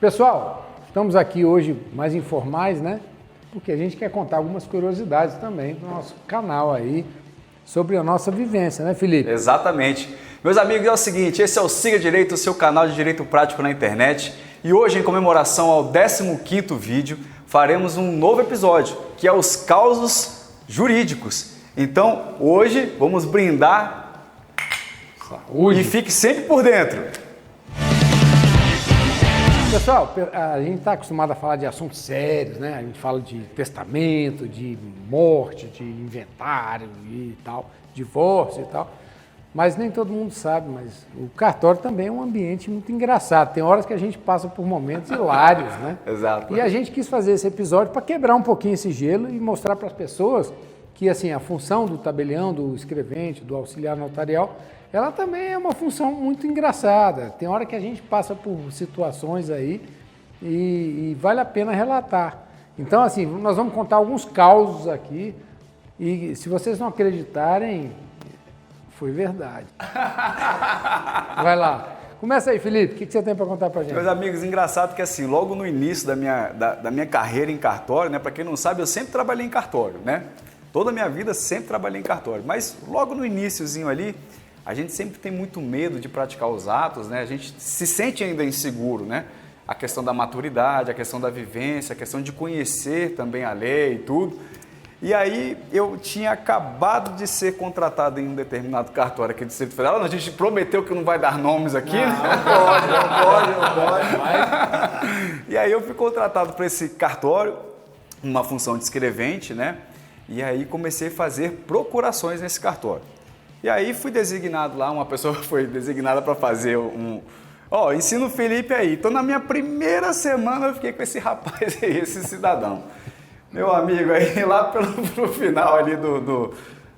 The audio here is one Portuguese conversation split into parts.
Pessoal, estamos aqui hoje mais informais, né? Porque a gente quer contar algumas curiosidades também do nosso canal aí sobre a nossa vivência, né, Felipe? Exatamente. Meus amigos, é o seguinte, esse é o Siga Direito, o seu canal de Direito Prático na internet. E hoje, em comemoração ao 15º vídeo, faremos um novo episódio, que é os causos jurídicos. Então, hoje, vamos brindar. Saúde. E fique sempre por dentro. Pessoal, a gente está acostumado a falar de assuntos sérios, né? A gente fala de testamento, de morte, de inventário e tal, divórcio e tal. Mas nem todo mundo sabe, mas o cartório também é um ambiente muito engraçado. Tem horas que a gente passa por momentos hilários, né? Exato. E a gente quis fazer esse episódio para quebrar um pouquinho esse gelo e mostrar para as pessoas que assim, a função do tabelião, do escrevente, do auxiliar notarial, ela também é uma função muito engraçada. Tem hora que a gente passa por situações aí e vale a pena relatar. Então, assim, nós vamos contar alguns causos aqui e se vocês não acreditarem, foi verdade. Vai lá. Começa aí, Felipe. O que você tem para contar para gente? Meus amigos, engraçado que assim, logo no início da minha carreira em cartório, né? Para quem não sabe, eu sempre trabalhei em cartório, né? Toda a minha vida sempre trabalhei em cartório. Mas logo no iniciozinho ali, a gente sempre tem muito medo de praticar os atos, né? A gente se sente ainda inseguro, né? A questão da maturidade, a questão da vivência, a questão de conhecer também a lei e tudo. E aí eu tinha acabado de ser contratado em um determinado cartório aqui do Distrito Federal. A gente prometeu que não vai dar nomes aqui, né? Não pode. E aí eu fui contratado para esse cartório, uma função de escrevente, né? E aí comecei a fazer procurações nesse cartório. E aí fui designado lá, uma pessoa foi designada para fazer ensina o Felipe aí. Então na minha primeira semana eu fiquei com esse rapaz aí, esse cidadão. Meu amigo, aí lá pro final ali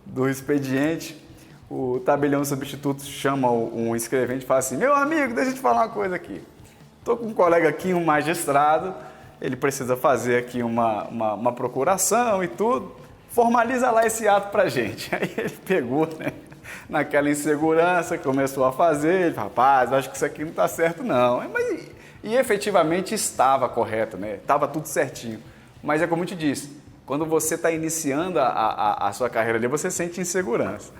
do expediente, o tabelião substituto chama um escrevente e fala assim, meu amigo, deixa eu te falar uma coisa aqui. Estou com um colega aqui, um magistrado, ele precisa fazer aqui uma procuração e tudo, formaliza lá esse ato pra gente. Aí ele pegou, né, naquela insegurança, começou a fazer, ele falou, rapaz, acho que isso aqui não está certo não. E efetivamente estava correto, né, estava tudo certinho. Mas é como eu te disse, quando você está iniciando a sua carreira ali, você sente insegurança.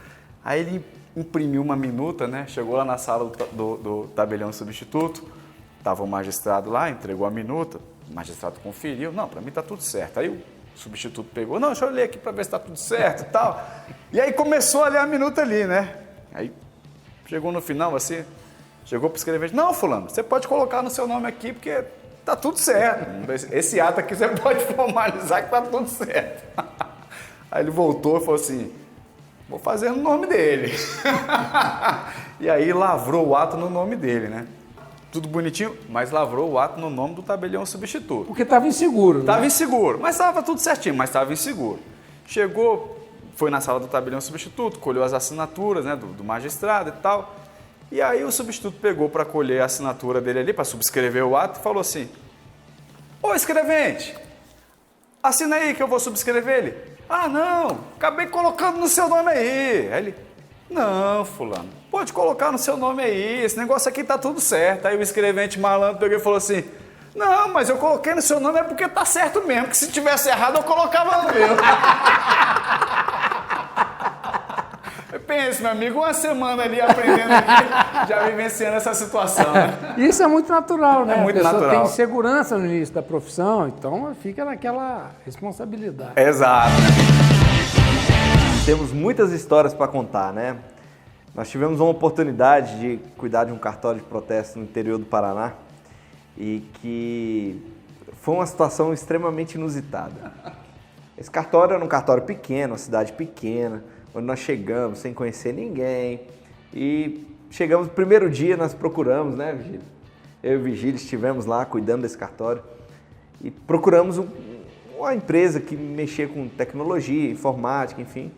Aí ele imprimiu uma minuta, né? Chegou lá na sala do tabelião substituto, estava o magistrado lá, entregou a minuta, o magistrado conferiu, não, para mim está tudo certo. Aí o substituto pegou, não, deixa eu ler aqui para ver se está tudo certo e tal. E aí começou a ler a minuta ali, né? Aí chegou no final assim, chegou para o escrevente, não, fulano, você pode colocar no seu nome aqui porque... tá tudo certo. Esse ato aqui você pode formalizar que tá tudo certo. Aí ele voltou e falou assim, vou fazer no nome dele. E aí lavrou o ato no nome dele, né? Tudo bonitinho, mas lavrou o ato no nome do tabelião substituto. Porque estava inseguro, né? Estava inseguro, mas estava tudo certinho, mas estava inseguro. Chegou, foi na sala do tabelião substituto, colheu as assinaturas, né, do magistrado e tal. E aí o substituto pegou para colher a assinatura dele ali, para subscrever o ato, e falou assim, ô escrevente, assina aí que eu vou subscrever ele. Ah, não, acabei colocando no seu nome aí. Aí ele, não, fulano, pode colocar no seu nome aí, esse negócio aqui tá tudo certo. Aí o escrevente malandro pegou e falou assim, não, mas eu coloquei no seu nome é porque tá certo mesmo, que se tivesse errado eu colocava no meu. Pense, meu amigo, uma semana ali aprendendo aqui, já vivenciando essa situação. Né? Isso é muito natural, né? É muito a pessoa natural. tem segurança no início da profissão, então fica naquela responsabilidade. Exato. Temos muitas histórias para contar, né? Nós tivemos uma oportunidade de cuidar de um cartório de protesto no interior do Paraná e que foi uma situação extremamente inusitada. Esse cartório era um cartório pequeno, uma cidade pequena, onde nós chegamos sem conhecer ninguém e chegamos no primeiro dia, nós procuramos, né, Vigílio? Eu e o Vigílio estivemos lá cuidando desse cartório e procuramos uma empresa que mexia com tecnologia, informática, enfim.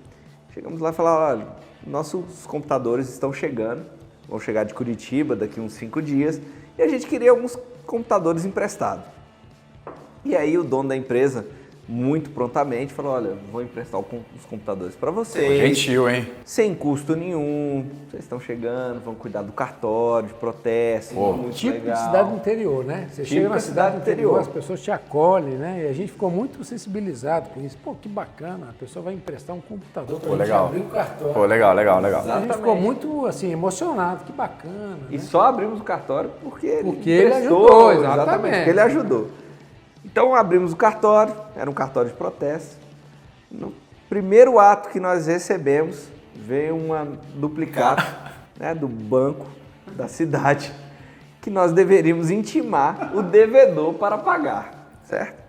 Chegamos lá e falaram, olha, nossos computadores estão chegando, vão chegar de Curitiba daqui uns 5 dias e a gente queria alguns computadores emprestados. E aí o dono da empresa muito prontamente, falou, olha, vou emprestar os computadores para vocês. Gentil, hein? Sem custo nenhum, vocês estão chegando, vão cuidar do cartório, de protesto, muito Tipo legal. de cidade do interior, né? Você chega na cidade do interior, as pessoas te acolhem, né? E a gente ficou muito sensibilizado com isso. Pô, que bacana, a pessoa vai emprestar um computador para legal. abrir o cartório. Pô, legal. A gente ficou muito, assim, emocionado, que bacana. E né? só abrimos o cartório porque ele ele emprestou, ajudou, exatamente. porque ele ajudou. Então abrimos o cartório, era um cartório de protesto. No primeiro ato que nós recebemos, veio uma duplicata né, do banco da cidade, que nós deveríamos intimar o devedor para pagar, certo?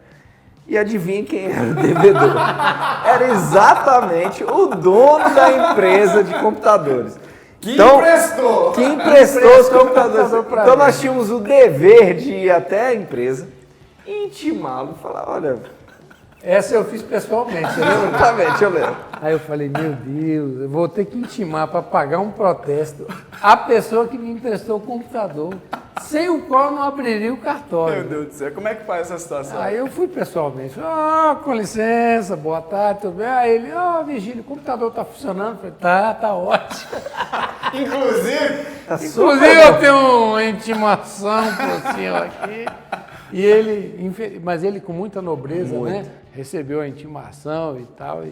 E adivinha quem era o devedor? Era exatamente o dono da empresa de computadores. Que emprestou os computadores. Então nós tínhamos o dever de ir até a empresa, intimá-lo e falar, olha... Essa eu fiz pessoalmente, você lembra? Exatamente, eu lembro. Aí eu falei, meu Deus, eu vou ter que intimar para pagar um protesto a pessoa que me emprestou o computador, sem o qual não abriria o cartório. Meu Deus do céu, como é que faz essa situação? Aí eu fui pessoalmente, com licença, boa tarde, tudo bem? Aí ele, Virgílio, o computador está funcionando? Eu falei, tá ótimo. Inclusive eu tenho uma intimação por cima aqui. E ele, mas ele com muita nobreza, né? Recebeu a intimação e tal,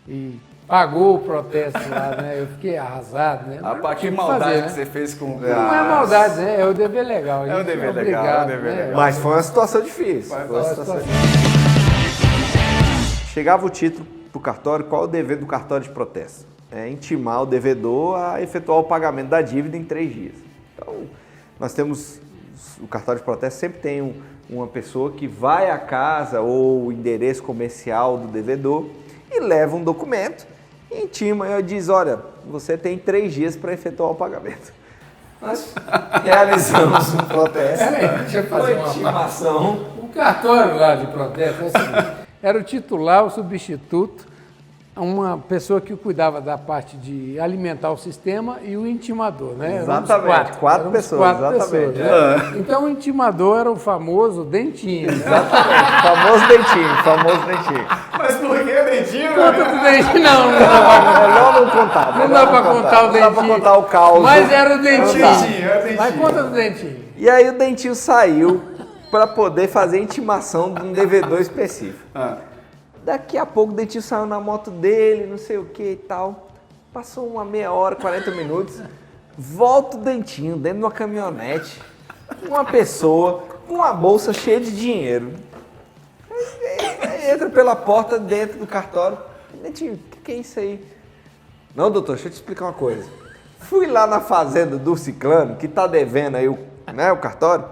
e pagou o protesto lá, né? Eu fiquei arrasado, né? Rapaz, que maldade que você fez com o cara. Não é maldade, né? É o dever legal. É o dever legal, obrigado, é o dever legal. Mas foi uma situação difícil. Chegava o título para o cartório, qual é o dever do cartório de protesto? É intimar o devedor a efetuar o pagamento da dívida em 3 dias. Então, nós temos, o cartório de protesto sempre tem uma pessoa que vai à casa ou o endereço comercial do devedor e leva um documento, intima e diz, olha, você tem 3 dias para efetuar o pagamento. Nós realizamos um protesto, Deixa eu fazer uma intimação. O cartório lá de protesto é o seguinte, era o titular, o substituto, uma pessoa que cuidava da parte de alimentar o sistema e o intimador, né? Exatamente, quatro pessoas, exatamente. Né? Então o intimador era o famoso Dentinho. Né? Exatamente, famoso dentinho. Mas por que dentinho? Conta do Dentinho, não dá pra Melhor não contar. Não dá pra contar o Dentinho. Não dá pra contar o caos. Mas era o Dentinho. Dentinho. Mas conta do Dentinho. E aí o Dentinho saiu para poder fazer a intimação de um devedor específico. Daqui a pouco o Dentinho saiu na moto dele, não sei o que e tal. Passou uma meia hora, 40 minutos. Volta o Dentinho dentro de uma caminhonete. Uma pessoa com uma bolsa cheia de dinheiro. Aí entra pela porta dentro do cartório. Dentinho, o que é isso aí? Não, doutor, deixa eu te explicar uma coisa. Fui lá na fazenda do Ciclano, que tá devendo aí o cartório,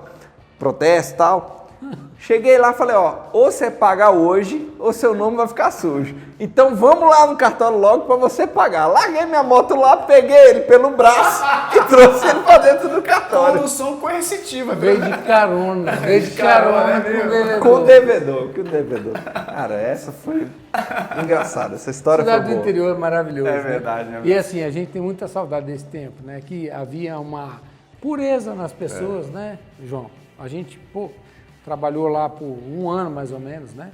protesto e tal. Cheguei lá e falei, ou você pagar hoje, ou seu nome vai ficar sujo. Então vamos lá no cartório logo para você pagar. Larguei minha moto lá, peguei ele pelo braço e trouxe ele para dentro do cartório. Condução coercitiva. Veio de carona. Com o devedor. Cara, essa foi engraçada. Essa história Cidade foi do boa. interior é maravilhoso. É verdade, né? E assim, a gente tem muita saudade desse tempo, né? Que havia uma pureza nas pessoas, né, João? A gente, trabalhou lá por 1 ano mais ou menos, né?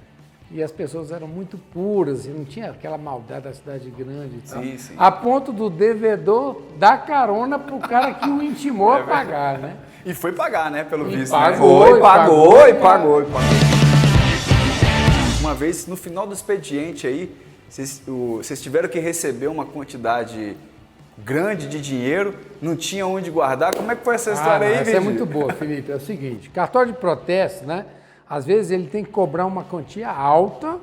E as pessoas eram muito puras, e não tinha aquela maldade da cidade grande e tal. Sim. A ponto do devedor dar carona pro cara que o intimou a pagar, né? E foi pagar, né? Pelo visto. pagou, Né? Pagou. Uma vez, no final do expediente aí, vocês tiveram que receber uma quantidade grande de dinheiro, não tinha onde guardar. Como é que foi essa história aí, Essa é Virgílio? muito boa, Felipe. É o seguinte, cartório de protesto, né? Às vezes ele tem que cobrar uma quantia alta,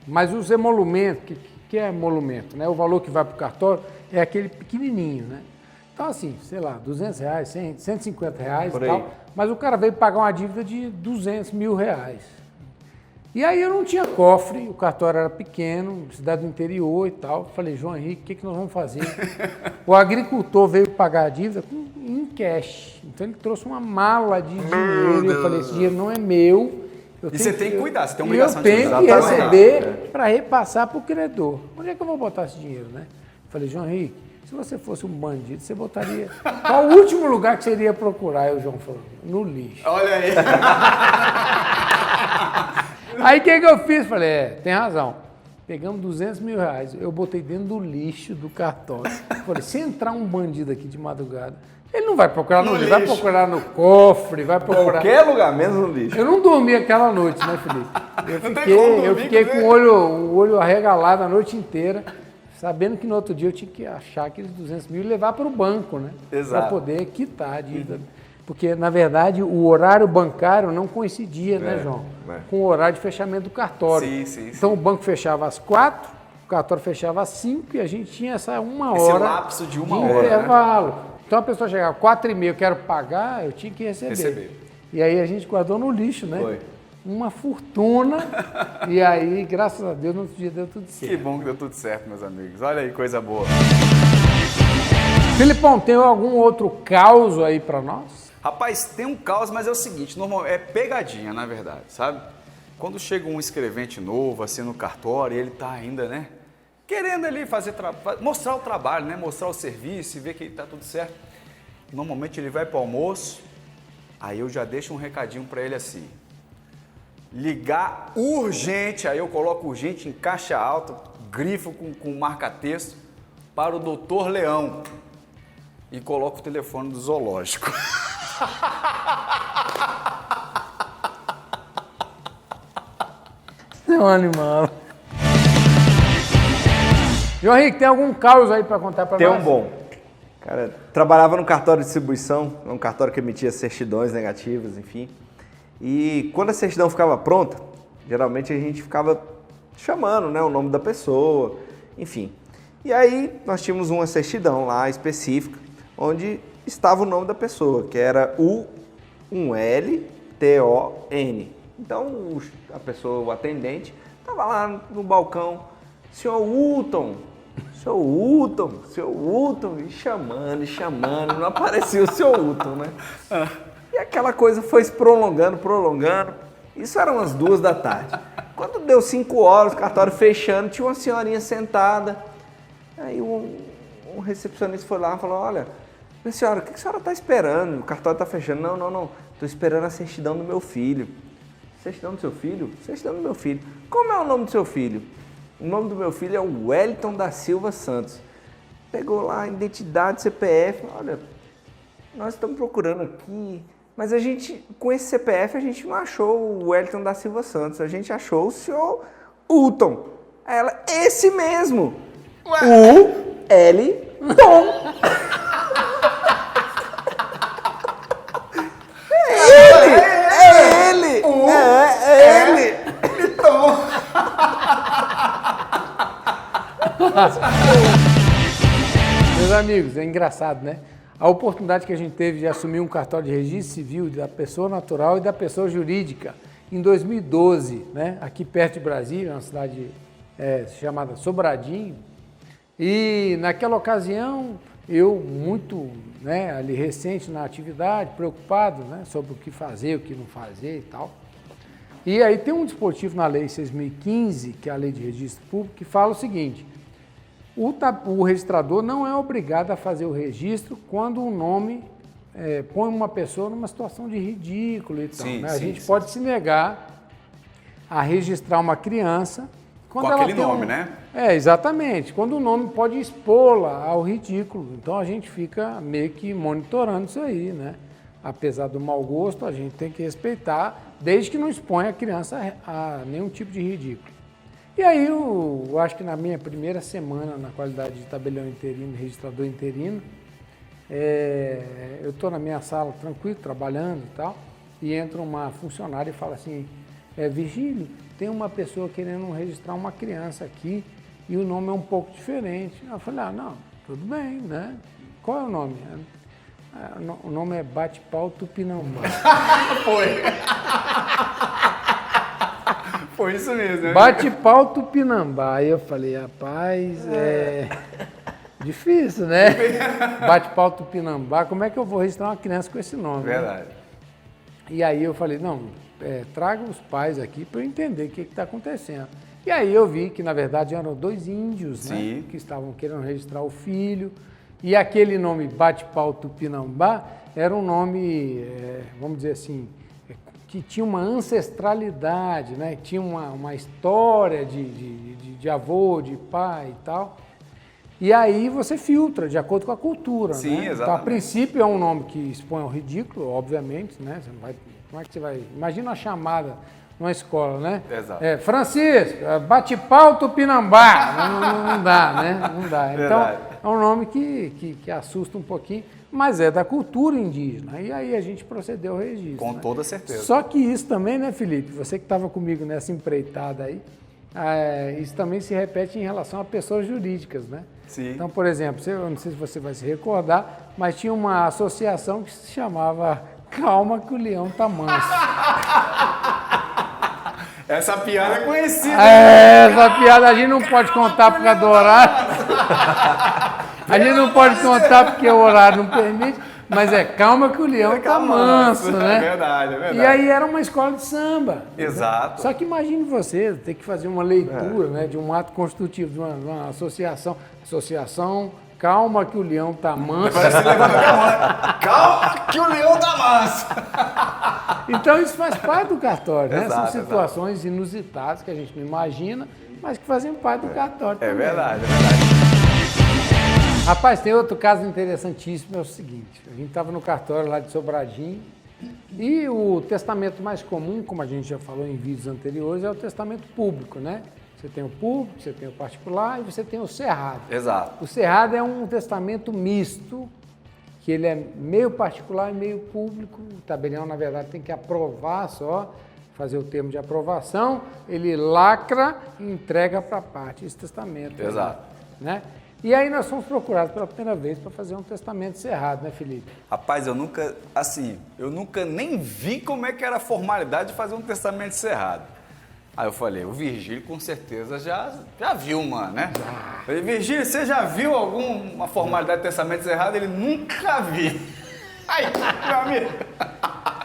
mas os emolumentos, que é emolumento, né? O valor que vai para o cartório é aquele pequenininho, né? Então assim, sei lá, R$200, 100, R$150 e tal, mas o cara veio pagar uma dívida de R$200 mil. E aí eu não tinha cofre, o cartório era pequeno, cidade do interior e tal. Falei, João Henrique, o que nós vamos fazer? O agricultor veio pagar a dívida em cash. Então ele trouxe uma mala de dinheiro. Eu falei, esse dinheiro não é meu. E você tem que cuidar, você tem obrigação eu de tenho cuidar. que receber para repassar para o credor. Onde é que eu vou botar esse dinheiro, né? Falei, João Henrique, se você fosse um bandido, você botaria... Qual o último lugar que você iria procurar? Aí o João falou, no lixo. Olha aí. Aí o que eu fiz? Falei, tem razão. Pegamos 200 mil reais, eu botei dentro do lixo do cartório. Falei, se entrar um bandido aqui de madrugada, ele não vai procurar no lixo, vai procurar no cofre, vai procurar... Qualquer lugar, menos no lixo. Eu não dormi aquela noite, né, Felipe? Eu fiquei com o olho arregalado a noite inteira, sabendo que no outro dia eu tinha que achar aqueles 200 mil e levar para o banco, né? Para poder quitar a dívida. Porque, na verdade, o horário bancário não coincidia, né, João? Com o horário de fechamento do cartório. Então, o banco fechava às 4, o cartório fechava às 5 e a gente tinha essa uma hora esse lapso de uma hora, intervalo. Né? Então, a pessoa chegava 4h30, eu quero pagar, eu tinha que receber. E aí, a gente guardou no lixo, né? Foi. Uma fortuna. E aí, graças a Deus, no outro dia deu tudo certo. Que bom que deu tudo certo, meus amigos. Olha aí, coisa boa. Filipão, tem algum outro caos aí para nós? Rapaz, tem um caos, mas é o seguinte, é pegadinha, na verdade, sabe? Quando chega um escrevente novo, assim, no cartório, ele tá ainda, né, querendo ali mostrar o trabalho, né, mostrar o serviço e ver que tá tudo certo. Normalmente ele vai para o almoço, aí eu já deixo um recadinho para ele assim, ligar urgente, aí eu coloco urgente em caixa alta, grifo com marca-texto, para o Dr. Leão e coloco o telefone do zoológico. É um animal. João Henrique, tem algum caos aí para contar para nós? Tem um bom. Cara, trabalhava no cartório de distribuição, um cartório que emitia certidões negativas, enfim. E quando a certidão ficava pronta, geralmente a gente ficava chamando, né, o nome da pessoa, enfim. E aí nós tínhamos uma certidão lá específica, onde estava o nome da pessoa, que era U1LTON. Então a pessoa, o atendente, estava lá no balcão, senhor Hutton, e chamando, não aparecia o senhor Hutton, né? E aquela coisa foi se prolongando, isso era umas 2h. Quando deu 5 horas, o cartório fechando, tinha uma senhorinha sentada, aí um recepcionista foi lá e falou, olha, minha senhora, o que a senhora está esperando? O cartório está fechando. Não, estou esperando a certidão do meu filho. Certidão do seu filho? Certidão do meu filho. Como é o nome do seu filho? O nome do meu filho é o Wellington da Silva Santos. Pegou lá a identidade, CPF, olha, nós estamos procurando aqui, mas a gente, com esse CPF, a gente não achou o Wellington da Silva Santos, a gente achou o senhor Hutton. Ela, esse mesmo, U-L-Tom. É ele! Meus amigos, é engraçado, né? A oportunidade que a gente teve de assumir um cartório de registro civil da pessoa natural e da pessoa jurídica em 2012, né? Aqui perto de Brasília, uma cidade chamada Sobradinho. E naquela ocasião, eu muito, né, ali recente na atividade, preocupado, né, sobre o que fazer, o que não fazer e tal. E aí tem um dispositivo na Lei 6.015, que é a Lei de Registro Público, que fala o seguinte, o registrador não é obrigado a fazer o registro quando um nome põe uma pessoa numa situação de ridículo e tal. Né? A gente pode se negar a registrar uma criança quando com ela aquele nome, né? Exatamente. Quando o nome pode expô-la ao ridículo. Então a gente fica meio que monitorando isso aí, né? Apesar do mau gosto, a gente tem que respeitar, desde que não exponha a criança a nenhum tipo de ridículo. E aí eu acho que na minha primeira semana na qualidade de tabelião interino, registrador interino, eu estou na minha sala tranquilo, trabalhando e tal, e entra uma funcionária e fala assim, Virgílio, tem uma pessoa querendo registrar uma criança aqui e o nome é um pouco diferente. Eu falei, não, tudo bem, né? Qual é o nome? O nome é Bate-Pau Tupinambá. Foi isso mesmo, né? Bate-Pau Tupinambá. Aí eu falei, rapaz, difícil, né? Bate-Pau Tupinambá, como é que eu vou registrar uma criança com esse nome? Verdade. Né? E aí eu falei, não, traga os pais aqui para eu entender o que está acontecendo. E aí eu vi que, na verdade, eram 2 índios, né, que estavam querendo registrar o filho. E aquele nome Bate-Pau Tupinambá era um nome, vamos dizer assim, que tinha uma ancestralidade, né? Tinha uma história de avô, de pai e tal. E aí você filtra de acordo com a cultura, Sim, né? exatamente. Então, a princípio é um nome que expõe ao ridículo, obviamente, né? Você não vai, como é que você vai... Imagina uma chamada numa escola, né? Exato. Francisco, bate-pau Tupinambá. Não dá, né? Não dá. Então, Verdade. é um nome que assusta um pouquinho, mas é da cultura indígena. E aí a gente procedeu ao registro. Com né? toda certeza. Só que isso também, né, Felipe? Você que estava comigo nessa empreitada aí, isso também se repete em relação a pessoas jurídicas, né? Sim. Então, por exemplo, eu não sei se você vai se recordar, mas tinha uma associação que se chamava Calma que o Leão tá manso. Essa piada é conhecida. Essa piada a gente não pode contar por causa do horário. A gente não pode contar porque o horário não permite, mas calma que o leão tá manso, né? É verdade, é verdade. E aí era uma escola de samba. Exato. Só que imagine você ter que fazer uma leitura, né, de um ato constitutivo, de uma associação. Associação Calma que o Leão tá manso. Parece que levanta a mão, né? Calma que o leão tá manso. Então isso faz parte do cartório, né? Exato, São situações inusitadas que a gente não imagina, mas que fazem parte do cartório É também. verdade, é verdade. Rapaz, tem outro caso interessantíssimo, é o seguinte, a gente estava no cartório lá de Sobradinho e o testamento mais comum, como a gente já falou em vídeos anteriores, é o testamento público, né? Você tem o público, você tem o particular e você tem o cerrado. Exato. O cerrado é um testamento misto, que ele é meio particular e meio público. O tabelião, na verdade, tem que aprovar só, fazer o termo de aprovação, ele lacra e entrega para a parte esse testamento. Exato. Né? E aí nós fomos procurados pela primeira vez para fazer um testamento cerrado, né, Felipe? Rapaz, eu nunca nem vi como é que era a formalidade de fazer um testamento cerrado. Aí eu falei, o Virgílio com certeza já viu, mano, né? Falei, Virgílio, você já viu alguma formalidade de testamento cerrado? Ele nunca vi. Aí, meu amigo,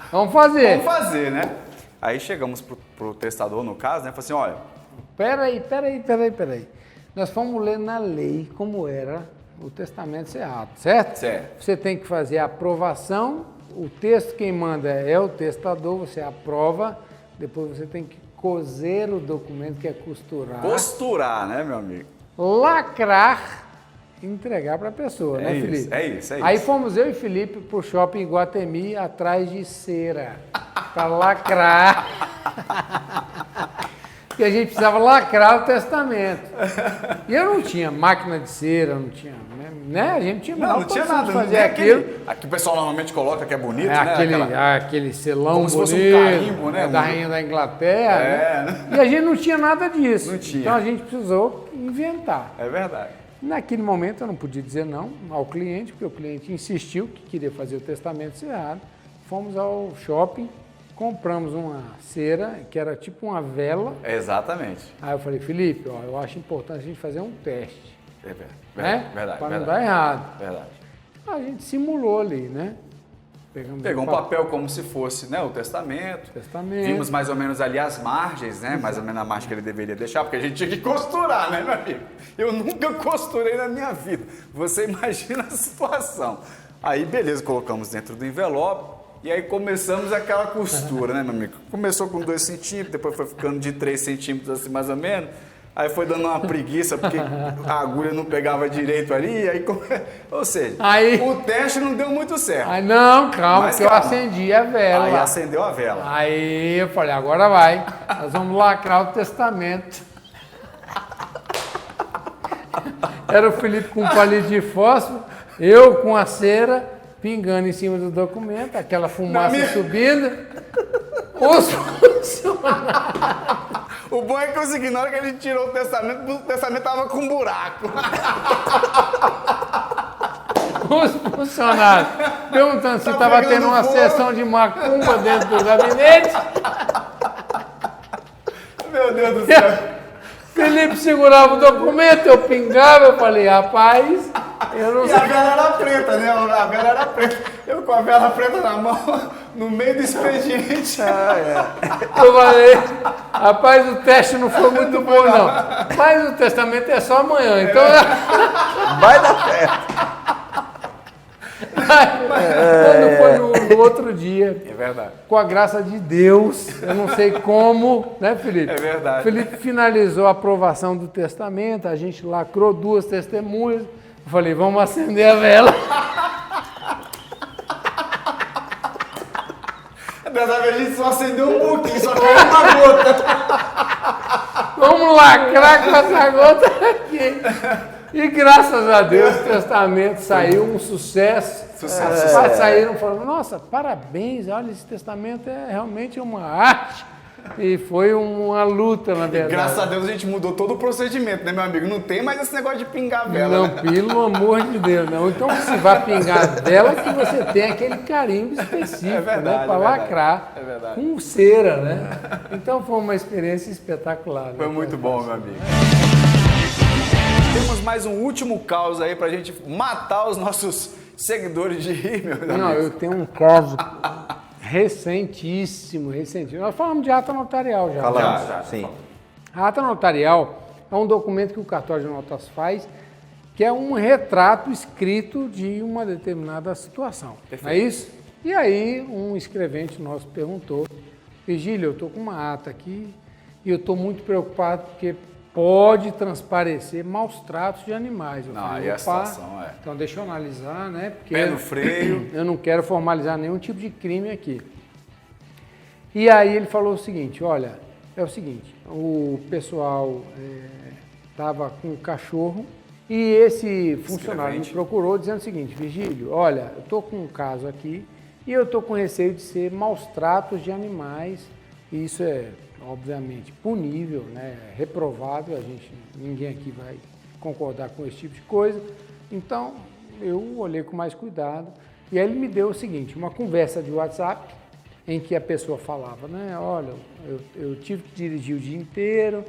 Vamos fazer. vamos fazer, né? Aí chegamos pro testador, no caso, né? Falei assim, olha, Peraí. Nós fomos ler na lei como era o testamento cerrado, certo? Certo. Você tem que fazer a aprovação, o texto quem manda é o testador, você aprova, depois você tem que coser o documento, que é costurar, né, meu amigo? lacrar e entregar para a pessoa, né, isso, Felipe? é isso. Aí fomos eu e Felipe pro shopping Iguatemi atrás de cera para lacrar. Porque a gente precisava lacrar o testamento. E eu não tinha máquina de cera, não tinha, né? A gente não tinha Não tinha condição nada. de fazer Nem aquilo. aqui o pessoal normalmente coloca que é bonito, né? Aquele selão Como se bonito, fosse um carimbo, né? da rainha da Inglaterra, né? E a gente não tinha nada disso. Não tinha. Então a gente precisou inventar. É verdade. Naquele momento eu não podia dizer não ao cliente, porque o cliente insistiu que queria fazer o testamento cerrado. Fomos ao shopping, compramos uma cera, que era tipo uma vela. Exatamente. Aí eu falei, Felipe, ó, eu acho importante a gente fazer um teste, É verdade. né? Verdade. Para não dar errado. Verdade. A gente simulou ali, né? Pegou um papel como se fosse, né, o testamento. Vimos mais ou menos ali as margens, né? Mais ou menos a margem que ele deveria deixar, porque a gente tinha que costurar, né, meu amigo? Eu nunca costurei na minha vida. Você imagina a situação. Aí, beleza, colocamos dentro do envelope e aí começamos aquela costura, né, meu amigo? Começou com 2 centímetros, depois foi ficando de 3 centímetros, assim, mais ou menos. Aí foi dando uma preguiça, porque a agulha não pegava direito ali, ou seja, o teste não deu muito certo. Aí não, calma, que eu calma. acendi a vela. Aí acendeu a vela. Aí eu falei, agora vai, nós vamos lacrar o testamento. Era o Felipe com um palito de fósforo, eu com a cera, pingando em cima do documento, aquela fumaça subindo. Os funcionários. O bom é que eu consegui, na hora que a gente tirou o testamento tava com um buraco. Os funcionários perguntando se estava tendo uma sessão de macumba dentro do gabinete. Meu Deus do céu. Felipe segurava o documento, eu pingava, eu falei, rapaz, eu não E sei. a vela era preta, né? A vela era preta. Eu com a vela preta na mão, no meio do expediente. Eu falei, rapaz, o teste não foi muito bom, não. Mas o testamento é só amanhã, então... Vai dar certo. Quando foi no outro dia, É verdade. com a graça de Deus, eu não sei como, né, Felipe? É verdade. Felipe finalizou a aprovação do testamento, a gente lacrou 2 testemunhas. Eu falei, vamos acender a vela. Dessa vez a gente só acendeu um pouquinho, só caiu uma gota. Vamos lacrar com essa gota aqui. E graças a Deus o testamento saiu um sucesso. Saíram falando, nossa, parabéns, olha, esse testamento é realmente uma arte. E foi uma luta, na verdade. Graças a Deus a gente mudou todo o procedimento, né, meu amigo? Não tem mais esse negócio de pingar vela, Não, né? pelo amor de Deus, não. Então, se vai pingar dela, que você tem aquele carimbo específico, É verdade, né? Para é verdade. lacrar É verdade. com cera, né? Então, foi uma experiência espetacular. Foi né? muito bom, meu amigo. Temos mais um último caos aí pra gente matar os nossos seguidores de rir, meu amigo. Não, eu tenho um caso recentíssimo. Nós falamos de ata notarial já. Falamos, Já. sim. A ata notarial é um documento que o cartório de notas faz, que é um retrato escrito de uma determinada situação. Perfeito. Não é isso? E aí, um escrevente nosso perguntou, Virgílio, eu estou com uma ata aqui e eu estou muito preocupado porque pode transparecer maus tratos de animais. Eu Não, falei, aí a "Opa, situação é. Então deixa eu analisar, né? Porque Pé no freio. eu não quero formalizar nenhum tipo de crime aqui. E aí ele falou o seguinte, olha, é o seguinte, o pessoal estava com um cachorro e esse funcionário me procurou dizendo o seguinte, Virgílio, olha, eu estou com um caso aqui e eu estou com receio de ser maus tratos de animais e isso é, obviamente, punível, né, reprovável, ninguém aqui vai concordar com esse tipo de coisa, então eu olhei com mais cuidado e aí ele me deu o seguinte, uma conversa de WhatsApp em que a pessoa falava, né, olha, eu tive que dirigir o dia inteiro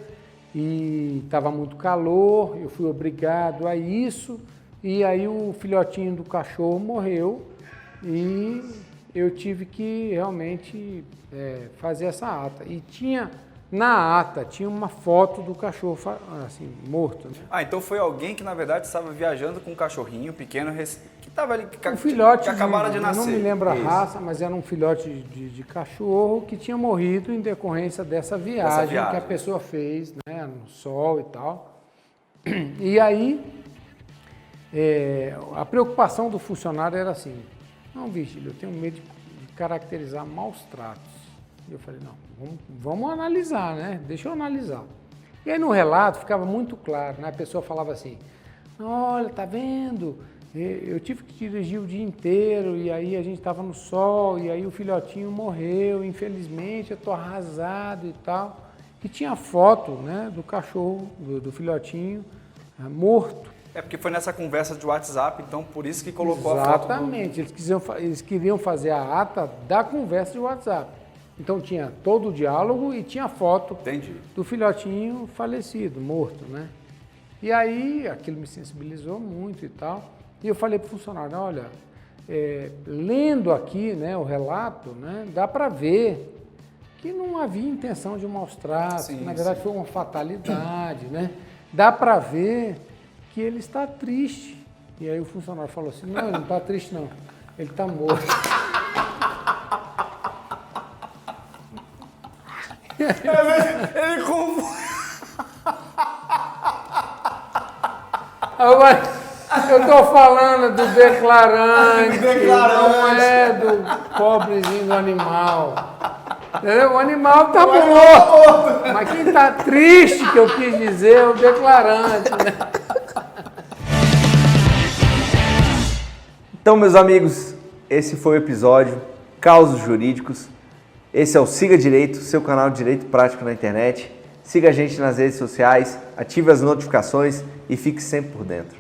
e estava muito calor, eu fui obrigado a isso e aí o filhotinho do cachorro morreu e eu tive que realmente fazer essa ata. E na ata tinha uma foto do cachorro assim, morto. Né? Ah, então foi alguém que na verdade estava viajando com um cachorrinho pequeno que estava ali, Um filhote, que acabaram de nascer. Eu não me lembro a Isso. raça, mas era um filhote de cachorro que tinha morrido em decorrência dessa viagem que a pessoa fez, né, no sol e tal. E aí, a preocupação do funcionário era assim, não, Virgílio, eu tenho medo de caracterizar maus tratos. E eu falei, não, vamos analisar, né? Deixa eu analisar. E aí no relato ficava muito claro, né? A pessoa falava assim, olha, tá vendo? Eu tive que dirigir o dia inteiro e aí a gente estava no sol e aí o filhotinho morreu, infelizmente eu tô arrasado e tal. E tinha foto, né, do cachorro, do filhotinho morto. É porque foi nessa conversa de WhatsApp, então por isso que colocou a foto. Exatamente, eles queriam fazer a ata da conversa de WhatsApp. Então tinha todo o diálogo e tinha a foto Entendi. do filhotinho falecido, morto, né? E aí aquilo me sensibilizou muito e tal. E eu falei para o funcionário, olha, lendo aqui, né, o relato, né, dá para ver que não havia intenção de maus tratos, Sim, que na verdade foi uma fatalidade, né? Dá para ver que ele está triste. E aí o funcionário falou assim, não, ele não está triste não, ele está morto. Ele confundiu. Agora, eu estou falando do declarante, não é do pobrezinho do animal. Entendeu? O animal está morto, mas quem está triste, que eu quis dizer, é o declarante, né? Então, meus amigos, esse foi o episódio Causos Jurídicos. Esse é o Siga Direito, seu canal de Direito Prático na internet. Siga a gente nas redes sociais, ative as notificações e fique sempre por dentro.